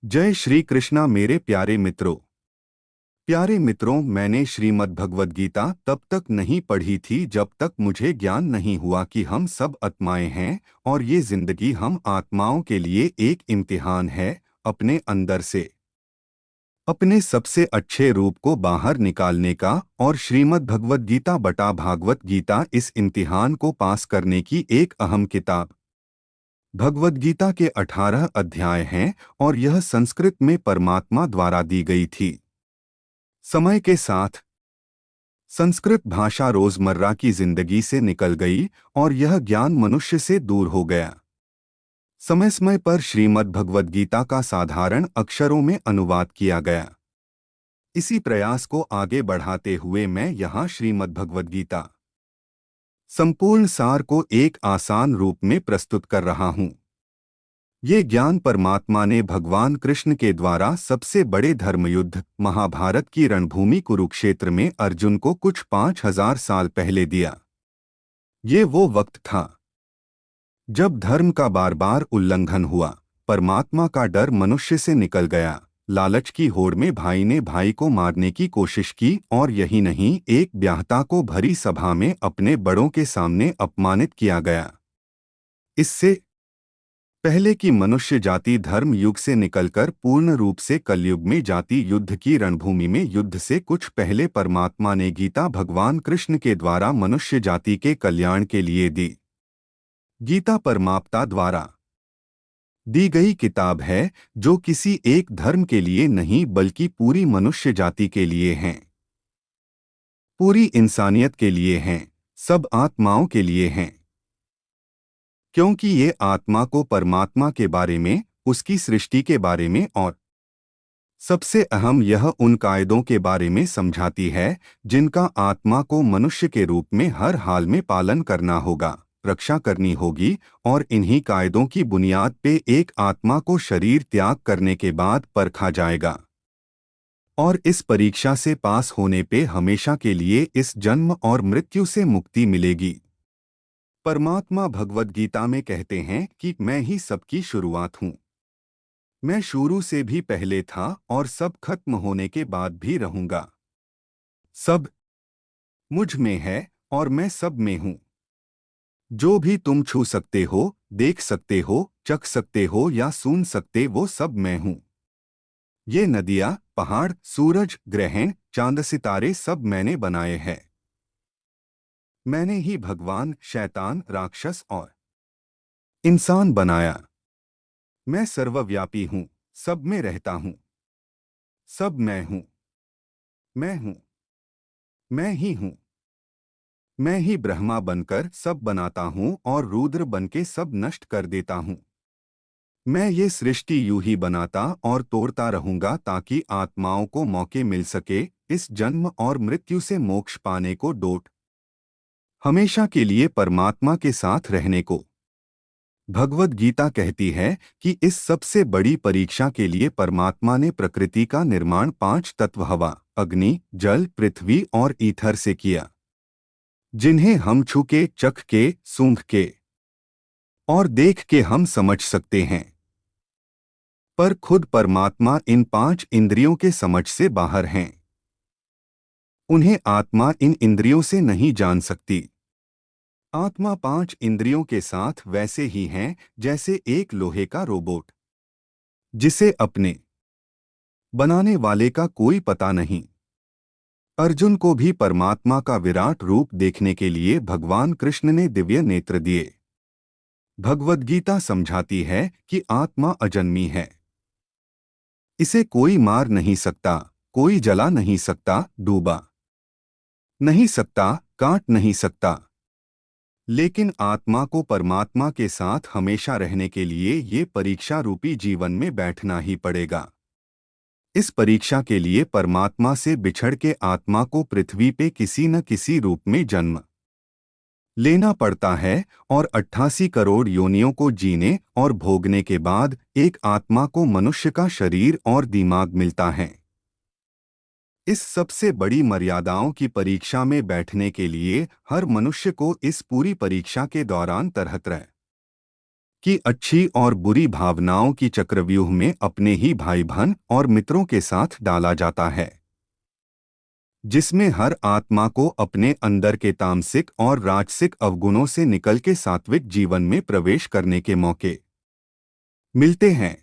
जय श्री कृष्णा मेरे प्यारे मित्रों, मैंने श्रीमद् भगवद गीता तब तक नहीं पढ़ी थी जब तक मुझे ज्ञान नहीं हुआ कि हम सब आत्माएं हैं और ये जिंदगी हम आत्माओं के लिए एक इम्तिहान है, अपने अंदर से अपने सबसे अच्छे रूप को बाहर निकालने का। और श्रीमद् भगवद गीता बटा भागवत गीता इस इम्तिहान को पास करने की एक अहम किताब। भगवद गीता के 18 अध्याय हैं और यह संस्कृत में परमात्मा द्वारा दी गई थी। समय के साथ संस्कृत भाषा रोजमर्रा की जिंदगी से निकल गई और यह ज्ञान मनुष्य से दूर हो गया। समय समय पर श्रीमद् भगवद गीता का साधारण अक्षरों में अनुवाद किया गया। इसी प्रयास को आगे बढ़ाते हुए मैं यहाँ श्रीमद् भगवद गीता संपूर्ण सार को एक आसान रूप में प्रस्तुत कर रहा हूँ। ये ज्ञान परमात्मा ने भगवान कृष्ण के द्वारा सबसे बड़े धर्मयुद्ध महाभारत की रणभूमि कुरुक्षेत्र में अर्जुन को कुछ 5000 साल पहले दिया। ये वो वक्त था जब धर्म का बार बार उल्लंघन हुआ, परमात्मा का डर मनुष्य से निकल गया, लालच की होड़ में भाई ने भाई को मारने की कोशिश की और यही नहीं, एक ब्याहता को भरी सभा में अपने बड़ों के सामने अपमानित किया गया। इससे पहले कि मनुष्य जाति धर्म युग से निकलकर पूर्ण रूप से कलयुग में जाति युद्ध की रणभूमि में युद्ध से कुछ पहले परमात्मा ने गीता भगवान कृष्ण के द्वारा मनुष्य जाति के कल्याण के लिए दी। गीता परमात्मा द्वारा दी गई किताब है जो किसी एक धर्म के लिए नहीं बल्कि पूरी मनुष्य जाति के लिए है, पूरी इंसानियत के लिए है, सब आत्माओं के लिए है। क्योंकि ये आत्मा को परमात्मा के बारे में, उसकी सृष्टि के बारे में और सबसे अहम यह उन कायदों के बारे में समझाती है जिनका आत्मा को मनुष्य के रूप में हर हाल में पालन करना होगा, रक्षा करनी होगी। और इन्हीं कायदों की बुनियाद पे एक आत्मा को शरीर त्याग करने के बाद परखा जाएगा और इस परीक्षा से पास होने पे हमेशा के लिए इस जन्म और मृत्यु से मुक्ति मिलेगी। परमात्मा भगवद गीता में कहते हैं कि मैं ही सबकी शुरुआत हूँ। मैं शुरू से भी पहले था और सब खत्म होने के बाद भी रहूंगा। सब मुझ में है और मैं सब में हूँ। जो भी तुम छू सकते हो, देख सकते हो, चख सकते हो या सुन सकते, वो सब मैं हूँ। ये नदियाँ, पहाड़, सूरज, ग्रहण, चांद, सितारे सब मैंने बनाए हैं। मैंने ही भगवान, शैतान, राक्षस और इंसान बनाया। मैं सर्वव्यापी हूँ, सब में रहता हूँ, सब मैं हूँ। मैं हूँ, मैं ही हूँ। मैं ही ब्रह्मा बनकर सब बनाता हूँ और रुद्र बनके सब नष्ट कर देता हूँ। मैं ये सृष्टि यूं ही बनाता और तोड़ता रहूंगा ताकि आत्माओं को मौके मिल सके इस जन्म और मृत्यु से मोक्ष पाने को, डोट हमेशा के लिए परमात्मा के साथ रहने को। भगवद गीता कहती है कि इस सबसे बड़ी परीक्षा के लिए परमात्मा ने प्रकृति का निर्माण 5 तत्व हवा, अग्नि, जल, पृथ्वी और ईथर से किया, जिन्हें हम छू के, चख के, सूंघ के और देख के हम समझ सकते हैं। पर खुद परमात्मा इन 5 इंद्रियों के समझ से बाहर हैं। उन्हें आत्मा इन इंद्रियों से नहीं जान सकती। आत्मा 5 इंद्रियों के साथ वैसे ही हैं जैसे एक लोहे का रोबोट, जिसे अपने बनाने वाले का कोई पता नहीं। अर्जुन को भी परमात्मा का विराट रूप देखने के लिए भगवान कृष्ण ने दिव्य नेत्र दिए। भगवद गीता समझाती है कि आत्मा अजन्मी है। इसे कोई मार नहीं सकता, कोई जला नहीं सकता, डूबा नहीं सकता, काट नहीं सकता। लेकिन आत्मा को परमात्मा के साथ हमेशा रहने के लिए ये परीक्षा रूपी जीवन में बैठना ही पड़ेगा। इस परीक्षा के लिए परमात्मा से बिछड़ के आत्मा को पृथ्वी पे किसी न किसी रूप में जन्म लेना पड़ता है और 88 करोड़ योनियों को जीने और भोगने के बाद एक आत्मा को मनुष्य का शरीर और दिमाग मिलता है। इस सबसे बड़ी मर्यादाओं की परीक्षा में बैठने के लिए हर मनुष्य को इस पूरी परीक्षा के दौरान तरह तरह कि अच्छी और बुरी भावनाओं की चक्रव्यूह में अपने ही भाई बहन और मित्रों के साथ डाला जाता है, जिसमें हर आत्मा को अपने अंदर के तामसिक और राजसिक अवगुणों से निकल के सात्विक जीवन में प्रवेश करने के मौके मिलते हैं।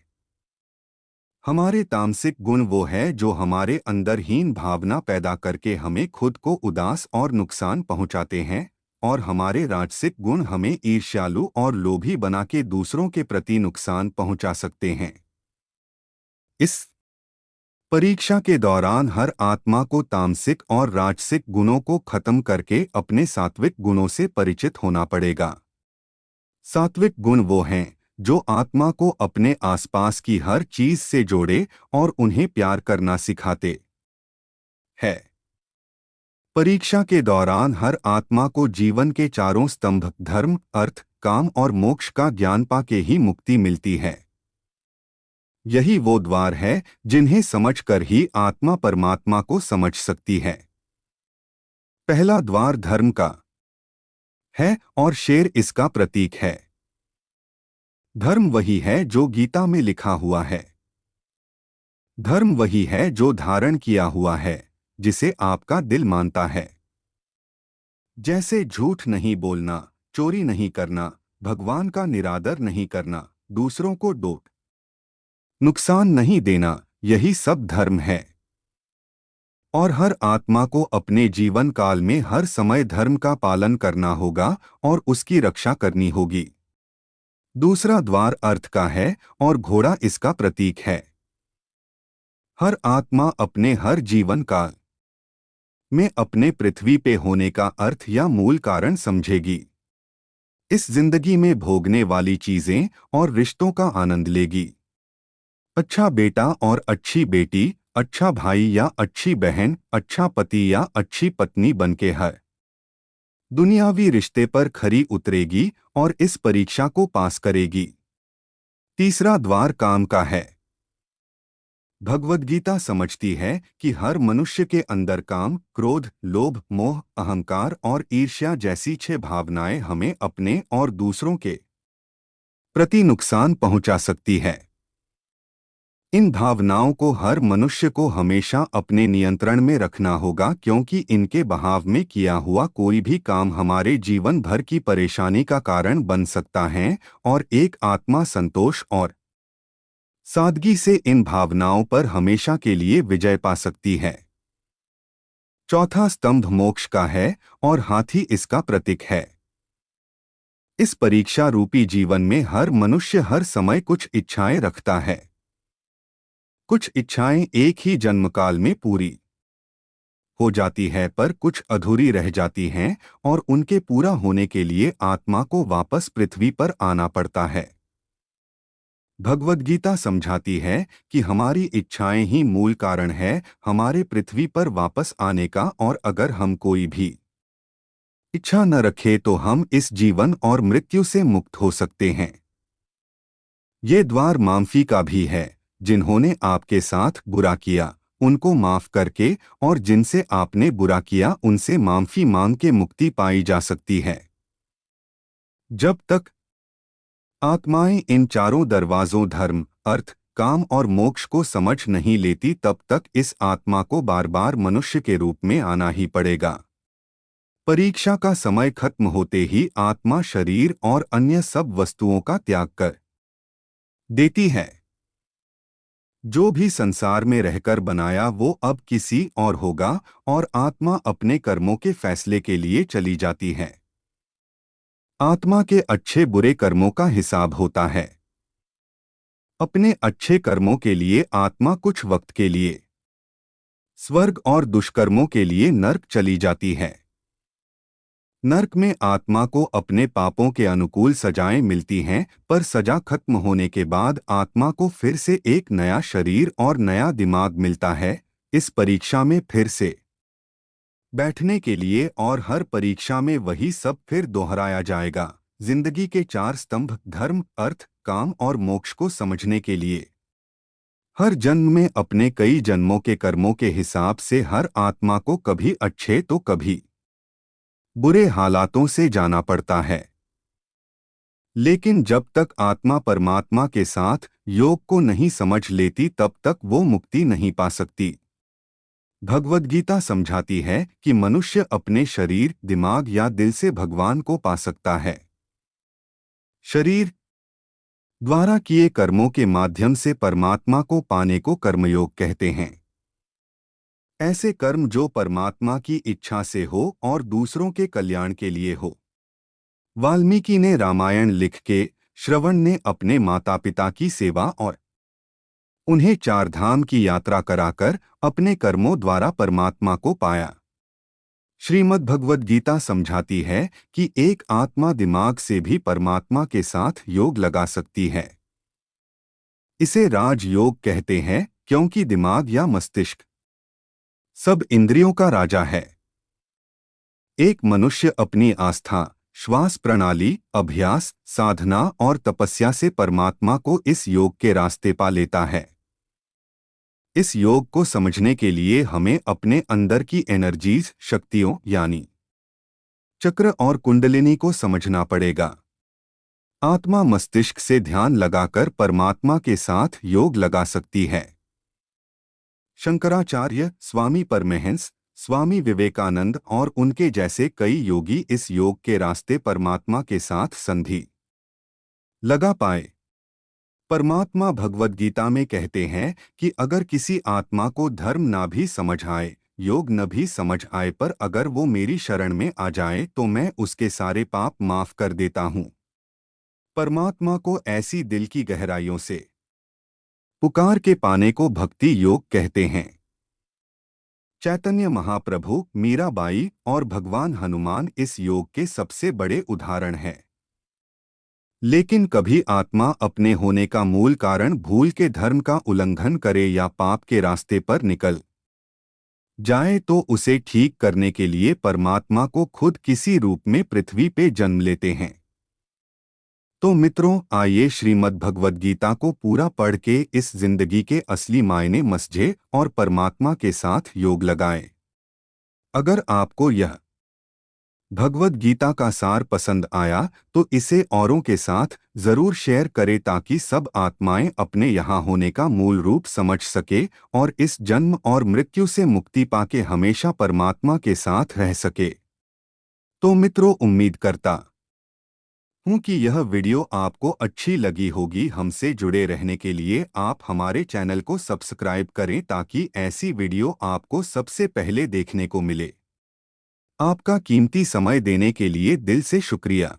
हमारे तामसिक गुण वो है जो हमारे अंदर हीन भावना पैदा करके हमें खुद को उदास और नुकसान पहुंचाते हैं, और हमारे राजसिक गुण हमें ईर्ष्यालु और लोभी बना के दूसरों के प्रति नुकसान पहुंचा सकते हैं। इस परीक्षा के दौरान हर आत्मा को तामसिक और राजसिक गुणों को खत्म करके अपने सात्विक गुणों से परिचित होना पड़ेगा। सात्विक गुण वो हैं जो आत्मा को अपने आसपास की हर चीज से जोड़े और उन्हें प्यार करना सिखाते हैं। परीक्षा के दौरान हर आत्मा को जीवन के चारों स्तंभ धर्म, अर्थ, काम और मोक्ष का ज्ञान पाके ही मुक्ति मिलती है। यही वो द्वार है जिन्हें समझकर ही आत्मा परमात्मा को समझ सकती है। पहला द्वार धर्म का है और शेर इसका प्रतीक है। धर्म वही है जो गीता में लिखा हुआ है। धर्म वही है जो धारण किया हुआ है, जिसे आपका दिल मानता है। जैसे झूठ नहीं बोलना, चोरी नहीं करना, भगवान का निरादर नहीं करना, दूसरों को डोट नुकसान नहीं देना, यही सब धर्म है। और हर आत्मा को अपने जीवन काल में हर समय धर्म का पालन करना होगा और उसकी रक्षा करनी होगी। दूसरा द्वार अर्थ का है और घोड़ा इसका प्रतीक है। हर आत्मा अपने हर जीवन काल में अपने पृथ्वी पे होने का अर्थ या मूल कारण समझेगी। इस जिंदगी में भोगने वाली चीजें और रिश्तों का आनंद लेगी। अच्छा बेटा और अच्छी बेटी, अच्छा भाई या अच्छी बहन, अच्छा पति या अच्छी पत्नी बनके हर दुनियावी रिश्ते पर खरी उतरेगी और इस परीक्षा को पास करेगी। तीसरा द्वार काम का है। भगवद गीता समझती है कि हर मनुष्य के अंदर काम, क्रोध, लोभ, मोह, अहंकार और ईर्ष्या जैसी 6 भावनाएं हमें अपने और दूसरों के प्रति नुकसान पहुंचा सकती है। इन भावनाओं को हर मनुष्य को हमेशा अपने नियंत्रण में रखना होगा, क्योंकि इनके बहाव में किया हुआ कोई भी काम हमारे जीवन भर की परेशानी का कारण बन सकता है और एक आत्मा संतोष और सादगी से इन भावनाओं पर हमेशा के लिए विजय पा सकती है। चौथा स्तंभ मोक्ष का है और हाथी इसका प्रतीक है। इस परीक्षा रूपी जीवन में हर मनुष्य हर समय कुछ इच्छाएं रखता है। कुछ इच्छाएं एक ही जन्मकाल में पूरी हो जाती है, पर कुछ अधूरी रह जाती हैं और उनके पूरा होने के लिए आत्मा को वापस पृथ्वी पर आना पड़ता है। भगवद गीता समझाती है कि हमारी इच्छाएं ही मूल कारण है हमारे पृथ्वी पर वापस आने का, और अगर हम कोई भी इच्छा न रखे तो हम इस जीवन और मृत्यु से मुक्त हो सकते हैं। ये द्वार माफी का भी है। जिन्होंने आपके साथ बुरा किया उनको माफ करके, और जिनसे आपने बुरा किया उनसे माफी मांग के मुक्ति पाई जा सकती है। जब तक आत्माएं इन चारों दरवाजों धर्म, अर्थ, काम और मोक्ष को समझ नहीं लेती, तब तक इस आत्मा को बार बार मनुष्य के रूप में आना ही पड़ेगा। परीक्षा का समय खत्म होते ही आत्मा शरीर और अन्य सब वस्तुओं का त्याग कर देती है। जो भी संसार में रहकर बनाया वो अब किसी और होगा, और आत्मा अपने कर्मों के फैसले के लिए चली जाती है। आत्मा के अच्छे बुरे कर्मों का हिसाब होता है। अपने अच्छे कर्मों के लिए आत्मा कुछ वक्त के लिए स्वर्ग और दुष्कर्मों के लिए नर्क चली जाती है। नर्क में आत्मा को अपने पापों के अनुकूल सजाएं मिलती हैं, पर सजा खत्म होने के बाद आत्मा को फिर से एक नया शरीर और नया दिमाग मिलता है, इस परीक्षा में फिर से बैठने के लिए, और हर परीक्षा में वही सब फिर दोहराया जाएगा। जिंदगी के 4 स्तंभ धर्म, अर्थ, काम और मोक्ष को समझने के लिए हर जन्म में अपने कई जन्मों के कर्मों के हिसाब से हर आत्मा को कभी अच्छे तो कभी बुरे हालातों से जाना पड़ता है। लेकिन जब तक आत्मा परमात्मा के साथ योग को नहीं समझ लेती तब तक वो मुक्ति नहीं पा सकती। भगवद गीता समझाती है कि मनुष्य अपने शरीर, दिमाग या दिल से भगवान को पा सकता है। शरीर द्वारा किए कर्मों के माध्यम से परमात्मा को पाने को कर्मयोग कहते हैं। ऐसे कर्म जो परमात्मा की इच्छा से हो और दूसरों के कल्याण के लिए हो। वाल्मीकि ने रामायण लिख के, श्रवण ने अपने माता पिता की सेवा और उन्हें चार धाम की यात्रा कराकर अपने कर्मों द्वारा परमात्मा को पाया। श्रीमद् भगवद गीता समझाती है कि एक आत्मा दिमाग से भी परमात्मा के साथ योग लगा सकती है। इसे राजयोग कहते हैं क्योंकि दिमाग या मस्तिष्क सब इंद्रियों का राजा है। एक मनुष्य अपनी आस्था, श्वास प्रणाली, अभ्यास, साधना और तपस्या से परमात्मा को इस योग के रास्ते पा लेता है। इस योग को समझने के लिए हमें अपने अंदर की एनर्जीज, शक्तियों यानी चक्र और कुंडलिनी को समझना पड़ेगा। आत्मा मस्तिष्क से ध्यान लगाकर परमात्मा के साथ योग लगा सकती है। शंकराचार्य, स्वामी परमहंस, स्वामी विवेकानंद और उनके जैसे कई योगी इस योग के रास्ते परमात्मा के साथ संधि लगा पाए। परमात्मा भगवद गीता में कहते हैं कि अगर किसी आत्मा को धर्म ना भी समझ आए, योग न भी समझ आए, पर अगर वो मेरी शरण में आ जाए तो मैं उसके सारे पाप माफ कर देता हूँ। परमात्मा को ऐसी दिल की गहराइयों से पुकार के पाने को भक्ति योग कहते हैं। चैतन्य महाप्रभु, मीराबाई और भगवान हनुमान इस योग के सबसे बड़े उदाहरण हैं। लेकिन कभी आत्मा अपने होने का मूल कारण भूल के धर्म का उल्लंघन करे या पाप के रास्ते पर निकल जाए तो उसे ठीक करने के लिए परमात्मा को खुद किसी रूप में पृथ्वी पे जन्म लेते हैं। तो मित्रों, आइए श्रीमद् भगवद गीता को पूरा पढ़ के इस जिंदगी के असली मायने समझें और परमात्मा के साथ योग लगाएं। अगर आपको यह भगवद गीता का सार पसंद आया तो इसे औरों के साथ जरूर शेयर करें ताकि सब आत्माएं अपने यहाँ होने का मूल रूप समझ सके और इस जन्म और मृत्यु से मुक्ति पाके हमेशा परमात्मा के साथ रह सके। तो मित्रों, उम्मीद करता हूँ कि यह वीडियो आपको अच्छी लगी होगी। हमसे जुड़े रहने के लिए आप हमारे चैनल को सब्सक्राइब करें ताकि ऐसी वीडियो आपको सबसे पहले देखने को मिले। आपका कीमती समय देने के लिए दिल से शुक्रिया।